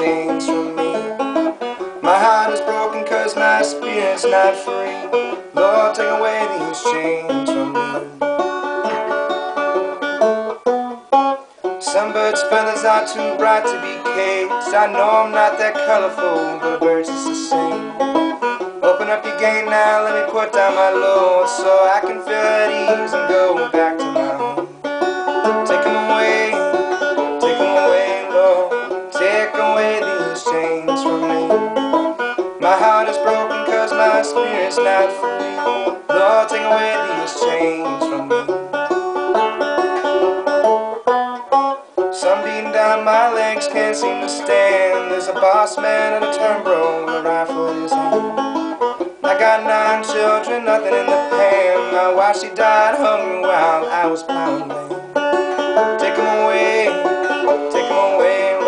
chains from me. My heart is broken cause my spirit's not free. Lord, take away these chains from me. Some birds' feathers are too bright to be caged. I know I'm not that colorful, but a bird's just the same. Open up your gate now, let me put down my load, so I can feel at ease and go back to my home. Take 'em away, Lord. Take away these chains from me. My heart is broken cause my spirit's not free. Lord, take away these chains from me. Sun beating down my legs, can't seem to stand. There's a boss man at a turnbow with a rifle in his hand. I got 9 children, nothing in the pan. My wife, she died hungry while I was plowing land. Take 'em away,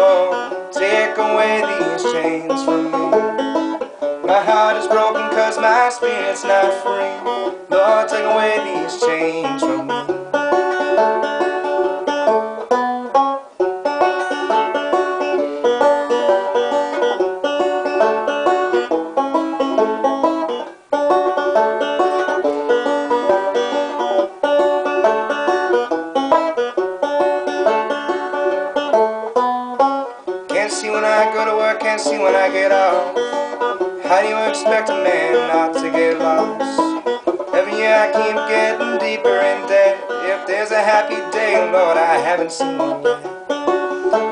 Lord. Take away these chains from me. My heart is broken cause my spirit's not free. Lord, take away these chains from me. Can't see when I go to work, can't see when I get off. How do you expect a man not to get lost? Every year I keep getting deeper in debt. If there's a happy day, Lord, I haven't seen one yet.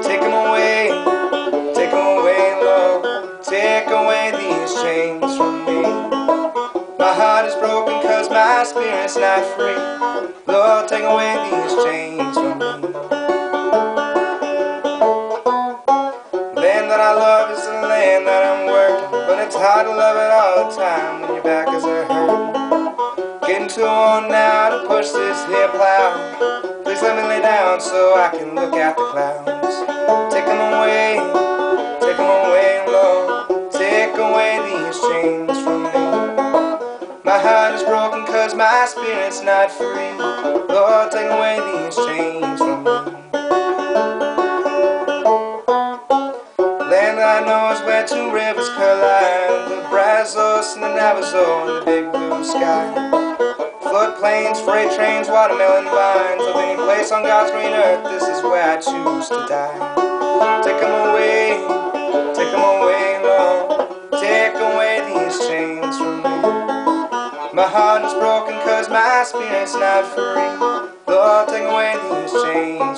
Take 'em away, Lord. Take away these chains from me. My heart is broken cause my spirit's not free. Lord, take away these chains from me. Land that I love is the land that I'm working, but it's hard to love it all the time when your back is a hurt. Getting too old now to push this here plow. Please let me lay down so I can look at the clouds. Take 'em away, Lord. Take away these chains from me. My heart is broken cause my spirit's not free. Lord, take away these chains from me. Land that I know is where 2 rivers collide, the Brazos and the Navajo and the big blue sky. Floodplains, freight trains, watermelon vines. Of any place on God's green earth, this is where I choose to die. Take 'em away, Lord. Take away these chains from me. My heart is broken cause my spirit's not free. Lord, take away these chains